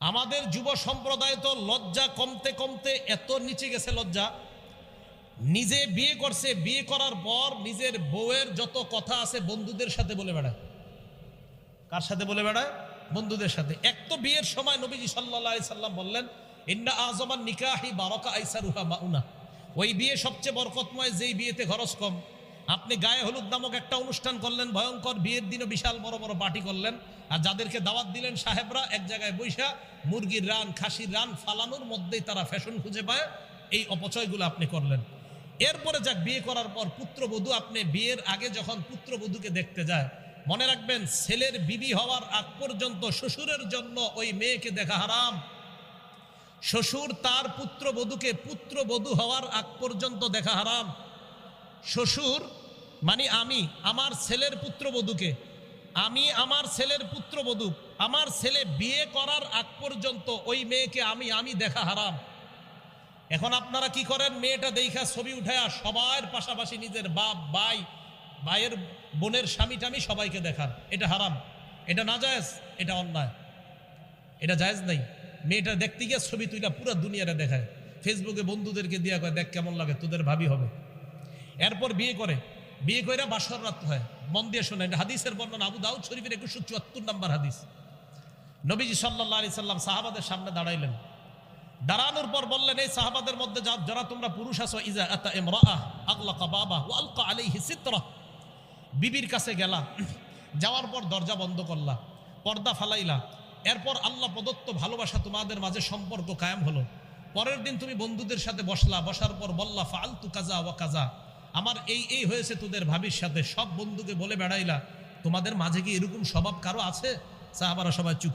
আমাদের যুব সম্প্রদায় তো লজ্জা কমতে কমতে এত নিচে গেছে, লজ্জা নিজে বিয়ে করছে, বিয়ে করার পর নিজের বউয়ের যত কথা আছে বন্ধুদের সাথে বলে বেড়ায়। কার সাথে বলে বেড়ায়? বন্ধুদের সাথে। এক তো বিয়ের সময় নবীজি সাল্লাল্লাহু আলাইহি সাল্লাম বললেন, ইন্না আযমান নিকাহি বারাকা আইসারুহা মাউনা, ওই বিয়ে সবচেয়ে বরকতময় যেই বিয়েতে খরচ কম। আপনি গায়ে হলুদ নামক একটা অনুষ্ঠান করলেন, ভয়ঙ্কর, বিয়ের দিনও বিশাল বড় বড় পার্টি করলেন, আর যাদেরকে দাওয়াত দিলেন সাহেবরা এক জায়গায় বৈশা মুরগির রান, খাসির রান ফালানোর মধ্যেই তারা ফ্যাশন খুঁজে পায়, এই অপচয়গুলো আপনি করলেন। এরপরে যাক, বিয়ে করার পর পুত্রবধূ, আপনি বিয়ের আগে যখন পুত্রবধূকে দেখতে যায়, মনে রাখবেন ছেলের বিবি হওয়ার আগ পর্যন্ত শ্বশুরের জন্য ওই মেয়েকে দেখা হারাম। শ্বশুর তার পুত্রবধূকে পুত্রবধূ হওয়ার আগ পর্যন্ত দেখা হারাম। শ্বশুর মানে আমি আমার ছেলের পুত্রবধূকে, আমি আমার ছেলের পুত্রবধূ, আমার ছেলে বিয়ে করার আগ পর্যন্ত ওই মেয়েকে আমি দেখা হারাম। এখন আপনারা কি করেন? মেয়েটা দেখা ছবি উঠায়া সবার পাশাপাশি নিজের বাপ, ভাই, ভাইয়ের বোনের স্বামী টামি সবাইকে দেখান। এটা হারাম, এটা নাজায়েজ, এটা অন্যায়, এটা জায়েজ নাই। মেয়েটা দেখতে গিয়ে ছবি তুইলা পুরো দুনিয়ারে দেখায়, ফেসবুকে বন্ধুদেরকে দিয়া কয় দেখ কেমন লাগে, তোদের ভাবি হবে। এরপর বিয়ে করে, বিয়ে করে বাসর রাত হয়। মন দিয়ে শোনেন, হাদিসের বর্ণনা আবু দাউদ শরীফের 2174 নম্বর হাদিস। নবীজি সাল্লাল্লাহু আলাইহি সাল্লাম সাহাবাদের সামনে দাঁড়াইলেন। দাঁড়ানোর পর বললেন, এই সাহাবাদের মধ্যে যারা তোমরা পুরুষ আছো, ইজা আতা ইমরাআহ আগলাকা বাবা ওয়া আলকা আলাইহি সিতরা, বিবির কাছে গেলা, যাওয়ার পর দরজা বন্ধ করলা, পর্দা ফালাইলা, এরপর আল্লাহ প্রদত্ত ভালোবাসা তোমাদের মাঝে সম্পর্ক কায়েম হলো। পরের দিন তুমি বন্ধুদের সাথে বসলা, বসার পর বললা ফাআলতু কাজা ওয়া কাজা, আমার এই হয়েছে তোদের ভাবির সাথে, সব বন্ধুকে বলে বেড়াইলা। তোমাদের মাঝে কি এরকম স্বভাব কারো আছে? সাহাবারা সবাই চুপ।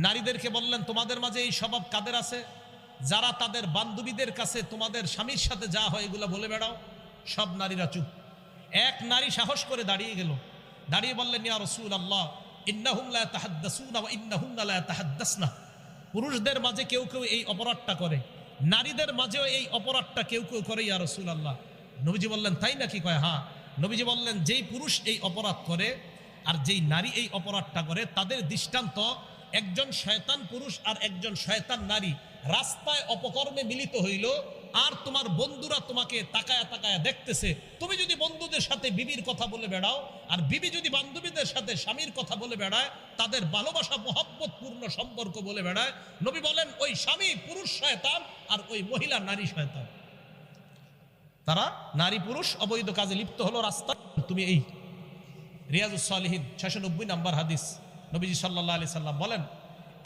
নারীদেরকে বললেন, তোমাদের মাঝে এই স্বভাব কাদের আছে? যারা তাদের বান্ধবীদের কাছে তোমাদের স্বামীর সাথে যা হয় এগুলো বলে বেড়াও। সব নারীরা চুপ। এক নারী সাহস করে দাঁড়িয়ে গেল, দাঁড়িয়ে বললেন, ইয়া রাসূলুল্লাহ, ইন্নাহুম লা ইয়াতাহাদ্দাসুনা ওয়া ইন্নাহুন্না লা ইয়াতাহাদ্দাসনা, পুরুষদের মাঝে কেউ কেউ এই অপরাধটা করে, নারীদের মাঝেও এই অপরাধটা কেউ কেউ করে ইয়া রাসূলুল্লাহ। নবীজি বললেন, তাই নাকি? কয় হ্যাঁ। নবীজি বললেন, যেই পুরুষ এই অপরাধ করে আর যেই নারী এই অপরাধটা করে, তাদের দৃষ্টান্ত একজন শয়তান পুরুষ আর একজন শয়তান নারী রাস্তায় অপকর্মে মিলিত হইল, আর তোমার বন্ধুরা তোমাকে তাকায়া তাকায়া দেখতেছে। তুমি যদি বন্ধুদের সাথে বিবির কথা বলে বেড়াও, আর বিবি যদি বান্ধবীদের সাথে স্বামীর কথা বলে বেড়ায়, তাদের ভালোবাসা মহব্বত পূর্ণ সম্পর্ক বলে বেড়ায়, নবী বলেন ওই স্বামী পুরুষ শয়তান আর ওই মহিলা নারী শয়তান। তারা নারী পুরুষ অবৈধ কাজে লিপ্ত হলো রাস্তা। তুমি এই রিয়াজুস সালিহিন 690 নম্বর হাদিস, নবীজি সাল্লাল্লাহু আলাইহি সাল্লাম বলেন,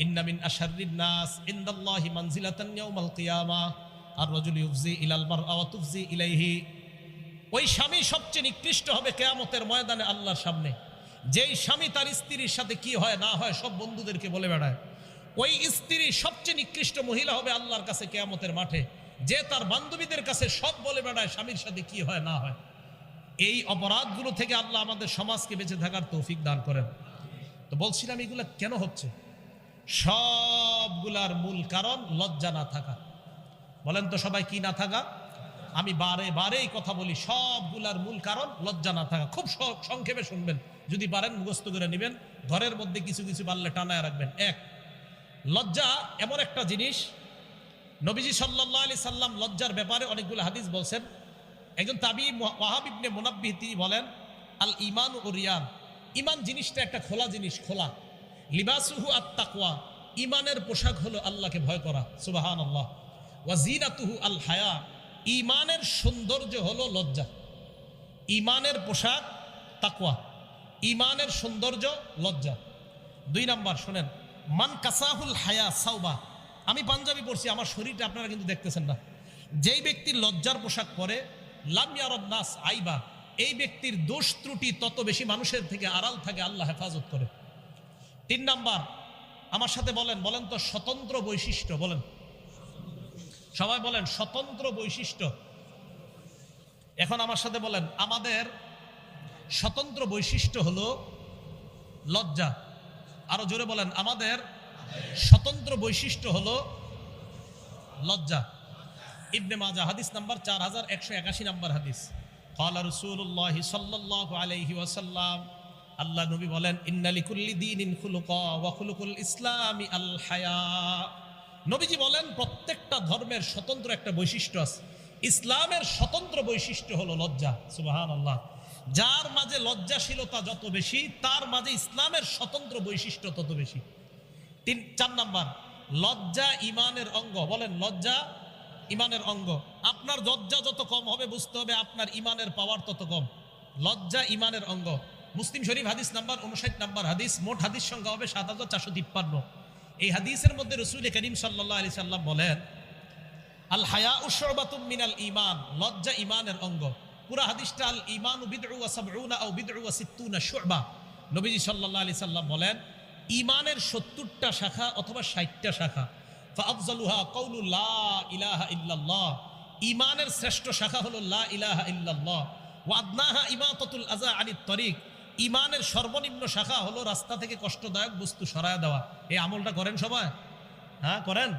ইন্না মিন আশাররিন নাস ইনদাল্লাহি মানজিলাতান ইয়াউমাল কিয়ামা আর রাজুল ইউফজি ইলাল মারআ ওয়া তুফজি ইলাইহি, ওই স্বামী সবচেয়ে নিকৃষ্ট হবে কিয়ামতের ময়দানে আল্লাহর সামনে, যেই স্বামী তার স্ত্রীর সাথে কি হয় না হয় সব বন্ধুদেরকে বলে বেড়ায়। ওই স্ত্রী সবচেয়ে নিকৃষ্ট মহিলা হবে আল্লাহর কাছে কিয়ামতের মাঠে, যে তার বান্ধবীদের কাছে সব বলে বেড়ায় স্বামীর সাথে কি হয় না হয়। এই অপরাধগুলো থেকে আল্লাহ আমাদের সমাজকে বেঁচে থাকার তৌফিক দান করেন। তো বলছিলাম এগুলা কেন হচ্ছে? সবগুলার মূল কারণ লজ্জা না থাকা। বলেন তো সবাই, কি না থাকা? আমি বারে বারে এই কথা বলি, সবগুলার মূল কারণ লজ্জা না থাকা। খুব সংক্ষেপে শুনবেন, যদি পারেন মুখস্থ করে নেবেন, ঘরের মধ্যে কিছু কিছু পারলে টানায় রাখবেন। এক, লজ্জা এমন একটা জিনিস, নবীজি সাল্লাল্লাহু আলাইহি সাল্লাম লজ্জার ব্যাপারে অনেকগুলো হাদিস বলছেন। একজন তাবি ওয়াহাব ইবনে মুনাব্বিহ তিনি বলেন, আল ঈমান ও রিয়ান, ঈমান জিনিসটা একটা খোলা জিনিস, খোলা। লিবাসুহু আত তাকওয়া, ঈমানের পোশাক হলো আল্লাহকে ভয় করা, সুবহানাল্লাহ। ওয়া জিনাতুহু আল হায়া, ঈমানের সৌন্দর্য হলো লজ্জা। ঈমানের পোশাক তাকওয়া, ঈমানের সৌন্দর্য লজ্জা। দুই নাম্বার শুনেন, মান কাসাহুল হায়া সাওবা, আমি পাঞ্জাবি পড়ছি, আমার শরীরটা আপনারা কিন্তু দেখতেছেন না। যেই ব্যক্তি লজ্জার পোশাক পরে, লাম ইয়ারান নাস আইবা, এই ব্যক্তির দোষ ত্রুটি তত বেশি মানুষের থেকে আড়াল থাকে, আল্লাহ হেফাজত করে। তিন নাম্বার, আমার সাথে বলেন, বলেন তো স্বতন্ত্র বৈশিষ্ট্য, বলেন সবাই বলেন স্বতন্ত্র বৈশিষ্ট্য। এখন আমার সাথে বলেন, আমাদের স্বতন্ত্র বৈশিষ্ট্য হলো লজ্জা। আরো জোরে বলেন, আমাদের স্বতন্ত্র বৈশিষ্ট্য হলো লজ্জা। ইবনে মাজাহ হাদিস নাম্বার 4181 নম্বর হাদিস, ক্বালা রাসূলুল্লাহ সাল্লাল্লাহু আলাইহি ওয়াসাল্লাম, আল্লাহ নবী বলেন ইন্না লিকুল্লি দীনিন খুলুকা ওয়া খুলুকুল ইসলামি আল হায়া। নবীজি বলেন প্রত্যেকটা ধর্মের স্বতন্ত্র একটা বৈশিষ্ট্য আছে, ইসলামের স্বতন্ত্র বৈশিষ্ট্য হলো লজ্জা। সুবহানাল্লাহ। যার মাঝে লজ্জাশীলতা যত বেশি, তার মাঝে ইসলামের স্বতন্ত্র বৈশিষ্ট্য তত বেশি। 4 নাম্বার, লজ্জা ইমানের অঙ্গ। বলেন, লজ্জা ইমানের অঙ্গ। আপনার লজ্জা যত কম হবে, বুঝতে হবে আপনার ইমানের পাওয়ার তত কম। লজ্জা ইমানের অঙ্গ। মুসলিম শরীফ হাদিস নাম্বার 59 নাম্বার হাদিস, মোট হাদিস সংখ্যা হবে 7453। এই হাদিসের মধ্যে রাসূল করিম সাল্লাল্লাহু আলাইহি সাল্লাম বলেন আল হায়াউ শুবাতুম মিনাল ঈমান, লজ্জা ঈমানের অঙ্গ। পুরা হাদিসটা আল ঈমানু বিদউ ওয়া সাবউনা আও বিদউ ওয়া সিত্তুনা শুবা। নবীজি সাল্লাল্লাহু আলাইহি সাল্লাম বলেন ঈমানের 70টা শাখা অথবা 60টা শাখা। ফাআফজালুহা কাউলু লা ইলাহা ইল্লাল্লাহ, ঈমানের শ্রেষ্ঠ শাখা হলো লা ইলাহা ইল্লাল্লাহ। ওয়া আদনাহা ইমাতাতুল আযা আনিত তরিক, ঈমানের সর্বনিম্ন শাখা হলো রাস্তা থেকে কষ্টদায়ক বস্তু সরায় দেওয়া। এই আমলটা করেন সবাই? হ্যাঁ, করেন।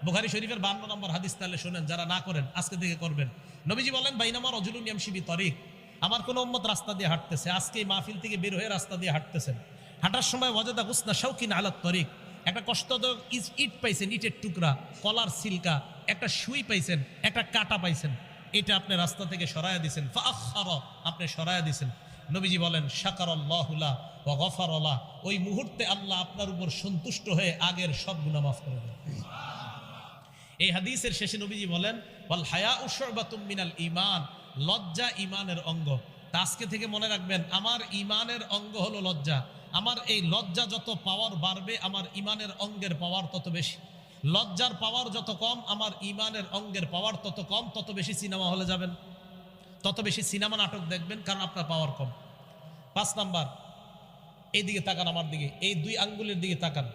বুখারী শরীফের 52 নম্বর হাদিস, তাহলে শুনেন, যারা না করেন আজকে থেকে করবেন। নবীজি বলেন বাইনামা রাজুলুন ইয়ামশি বিতরিক, আমার কোন উম্মত রাস্তা দিয়ে হাঁটতেছে, আজকে এই মাহফিল থেকে বের হয়ে রাস্তা দিয়ে হাঁটতেছেন, হাঁটার সময় ওয়াজাদা গুসনা শাওকিন আলা তরিক, একটা কষ্টদায়ক ইট পাইছেন, ইটের টুকরা, কলার সিলকা, একটা সুই পাইছেন, একটা কাটা পাইছেন, এটা আপনি রাস্তা থেকে সরায়া দিয়েছেন। ফাআখারা, আপনি সরায়া দিয়েছেন। নবীজি বলেন শাকারাল্লাহু লা ওয়া গফারা লা, ওই মুহূর্তে আল্লাহ আপনার উপর সন্তুষ্ট হয়ে আগের সব গুনাহ মাফ করে দেন। এই হাদিসের শেষে নবীজি বলেন ওয়াল হায়াউ শুবাতুম মিনাল ঈমান, লজ্জা ঈমানের অঙ্গ। তা আজকে থেকে মনে রাখবেন, আমার ঈমানের অঙ্গ হলো লজ্জা। আমার এই লজ্জা যত পাওয়ার বাড়বে, আমার ঈমানের অঙ্গের পাওয়ার তত বেশি। লজ্জার পাওয়ার যত কম, আমার ঈমানের অঙ্গের পাওয়ার তত কম। তত বেশি সিনেমা হলে যাবেন, তত বেশি সিনেমা নাটক দেখবেন, কারণ আপনার পাওয়ার কম। 5 নাম্বার, এই দিকে তাকান, আমার দিকে, এই 2 আঙ্গুলের দিকে তাকান।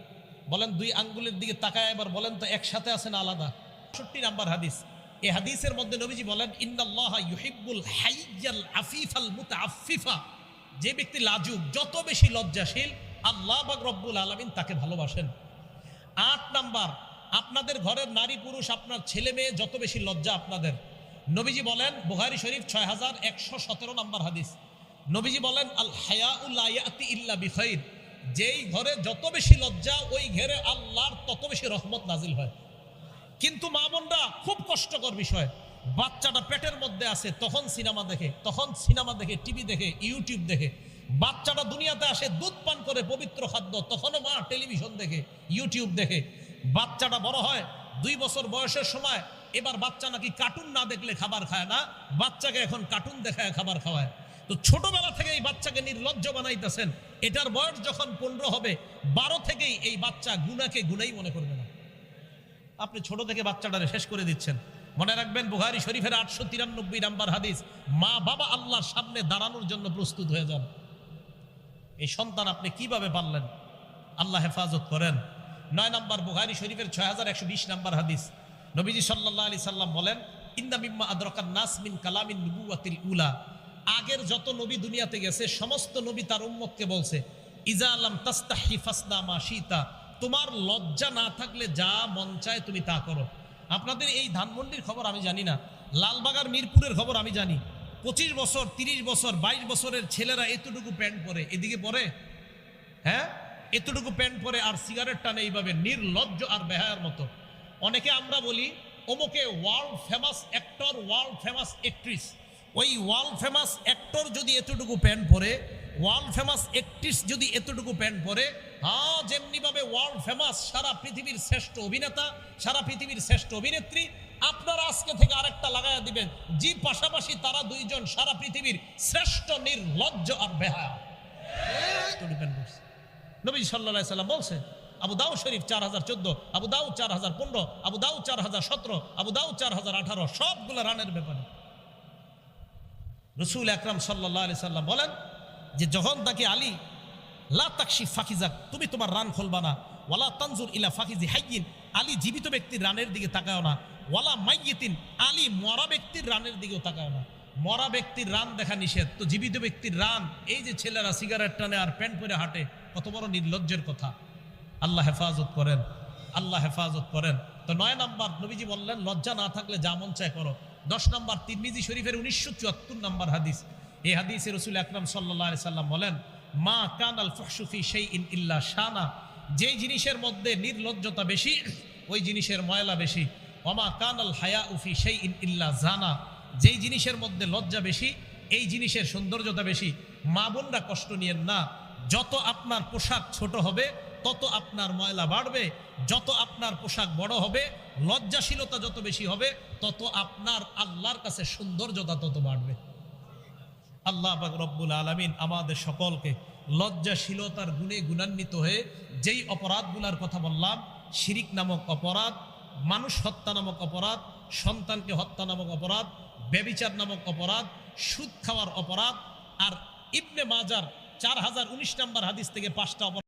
বলেন, 2 আঙ্গুলের দিকে তাকায় এবার বলেন তো একসাথে আছে না আলাদা? 60 নাম্বার হাদিস। এই হাদিসের মধ্যে নবীজি বলেন ইন্নাল্লাহা ইউহিব্বুল হাইয়াল আফিফাল মুতাআফফিফা, যে ব্যক্তি লাজুক, যত বেশি লজ্জাশীল, আল্লাহ পাক রব্বুল আলামিন তাকে ভালোবাসেন। 8 নাম্বার, আপনাদের ঘরের নারী পুরুষ, আপনার ছেলে মেয়ে যত বেশি লজ্জা আপনাদের, নবীজি বলেন বুখারী শরীফ 6117 নাম্বার হাদিস, নবীজি বলেন আল হায়াউ লা ইয়াতি ইল্লা বিখাইর, যেই ঘরে যত বেশি লজ্জা, ওই ঘরে আল্লাহর তত বেশি রহমত নাজিল হয়। কিন্তু মা বোনরা, খুব কষ্টকর বিষয়, বাচ্চাটা পেটের মধ্যে আছে, তখন সিনেমা দেখে, টিভি দেখে, ইউটিউব দেখে। বাচ্চাটা দুনিয়াতে আসে দুধ পান করে, পবিত্র খাদ্য, তখনও মা টেলিভিশন দেখে, ইউটিউব দেখে। বাচ্চাটা বড় হয়, 2 বছর বয়সের সময়, এবার বাচ্চা নাকি কার্টুন না দেখলে খাবার খায় না, বাচ্চাকে এখন কার্টুন দেখায় খাবার খাওয়ায়। তো ছোটবেলা থেকে এই বাচ্চাকে নির্লজ্জ বানাইতেছেন। এটার বয়স যখন 15 হবে, 12 থেকেই এই বাচ্চা গুনাহকে গুনাই মনে করবে না। আপনি ছোট থেকে বাচ্চাটারে শেষ করে দিচ্ছেন। মনে রাখবেন বুখারী শরীফের 893 নাম্বার হাদিস, মা বাবা আল্লাহর সামনে দাঁড়ানোর জন্য প্রস্তুত হয়ে যান। এই সন্তান আপনি কিভাবে পাললেন? আল্লাহ হেফাজত করেন। 9 নাম্বার বুখারী শরীফের 6120 নাম্বার হাদিস, নবীজি সাল্লাল্লাহু আলাইহি সাল্লাম বলেন ইন্না মিম্মা আদরাকান নাস মিন কালামিন নুবুওয়াতিল উলা, আগের যত নবী দুনিয়াতে গেছে, সমস্ত নবী তার উম্মতকে বলছে ইজা লাম তাস্তাহি ফাসনা মা শিতা, তোমার লজ্জা না থাকলে যা মন চায় তুমি তা করো। আপনাদের এই ধানমন্ডির খবর আমি জানি না, লালবাগার মিরপুরের খবর আমি জানি। 25 বছর, 30 বছর, 22 বছরের ছেলেরা এতটুকু প্যান্ট পরে, এদিকে পরে, হ্যাঁ, এতটুকু প্যান্ট পরে, আর সিগারেট টানে এইভাবে নির্লজ্জ আর বেহায়ার মতো। অনেকে আমরা বলি অমুকে world famous actor, world famous actress. ওই ওয়ার্ল্ড ফেমাস অ্যাক্টর যদি এতটুকু প্যান্ট পরে, ওয়ার্ল্ড ফেমাস অ্যাক্ট্রেস যদি এতটুকু প্যান্ট পরে, হ্যাঁ, যেমনি ভাবে ওয়ার্ল্ড ফেমাস সারা পৃথিবীর শ্রেষ্ঠ অভিনেতা, সারা পৃথিবীর শ্রেষ্ঠ অভিনেত্রী, আপনারা আজকে থেকে আরেকটা লাগাইয়া দিবেন, জি পাশাপাশি তারা 2 জন সারা পৃথিবীর শ্রেষ্ঠ নির্লজ্জ আর বেহায়া। নবী সাল্লাল্লাহু আলাইহি সাল্লাম বলছেন, আবু দাউদ শরীফ 4014, আবু দাউদ 4015, আবু দাউদ 4017, আবু দাউদ 4018, সবগুলো রানের ব্যাপারে। রাসূল আকরাম সাল্লাল্লাহু আলাইহি সাল্লাম বলেন যে যখন তাকে আলী লা তাকশি ফাকিজাক, তুমি তোমার রান খুলবা না, ওয়ালা তানজুর ইলা ফাকিজি হাইয়িন, আলী জীবিত ব্যক্তির রানের দিকে তাকাও না, ওয়ালা মাইয়িতিন, আলী মরা ব্যক্তির রানের দিকেও তাকাও না। মরা ব্যক্তির রান দেখা নিষেধ, তো জীবিত ব্যক্তির রান, এই যে ছেলেরা সিগারেট টানে আর প্যান্ট পরে হাঁটে, কত বড় নির্লজ্জের কথা। আল্লাহ হেফাজত করেন, আল্লাহ হেফাজত করেন। তো 9 নাম্বার নবীজি বললেন লজ্জা না থাকলে যা মন চায় করো। 10 নাম্বার তিরমিজি শরীফের 1974 নাম্বার হাদিস, এই হাদিসে রাসূল আকরাম সাল্লাল্লাহু আলাইহি সাল্লাম বলেন মা কানাল ফাহশু ফি শাইইন ইল্লা শানা, যেই জিনিসের মধ্যে নির্লজ্জতা বেশি ওই জিনিসের ময়লা বেশি। ওমা কানাল হায়াউ ফি শাইইন ইল্লা জানা, যেই জিনিসের মধ্যে লজ্জা বেশি এই জিনিসের সৌন্দর্যতা বেশি। মা বোনরা কষ্ট নিয়েন না, যত আপনার পোশাক ছোট হবে তত আপনার ময়লা বাড়বে, যত আপনার পোশাক বড় হবে, লজ্জাশীলতা যত বেশি হবে তত আপনার আল্লাহর কাছে সৌন্দর্যতা তত বাড়বে। আল্লাহ পাক রব্বুল আলামিন আমাদের সকলকে লজ্জাশীলতার গুণে গুণান্বিত হয়ে যেই অপরাধগুলার কথা বললাম, শিরিক নামক অপরাধ, মানুষ হত্যা নামক অপরাধ, সন্তানকে হত্যা নামক অপরাধ, ব্যভিচার নামক অপরাধ, সুদ খাওয়ার অপরাধ, আর ইবনে মাজার 4019 নম্বর হাদিস থেকে 5টা অপরাধ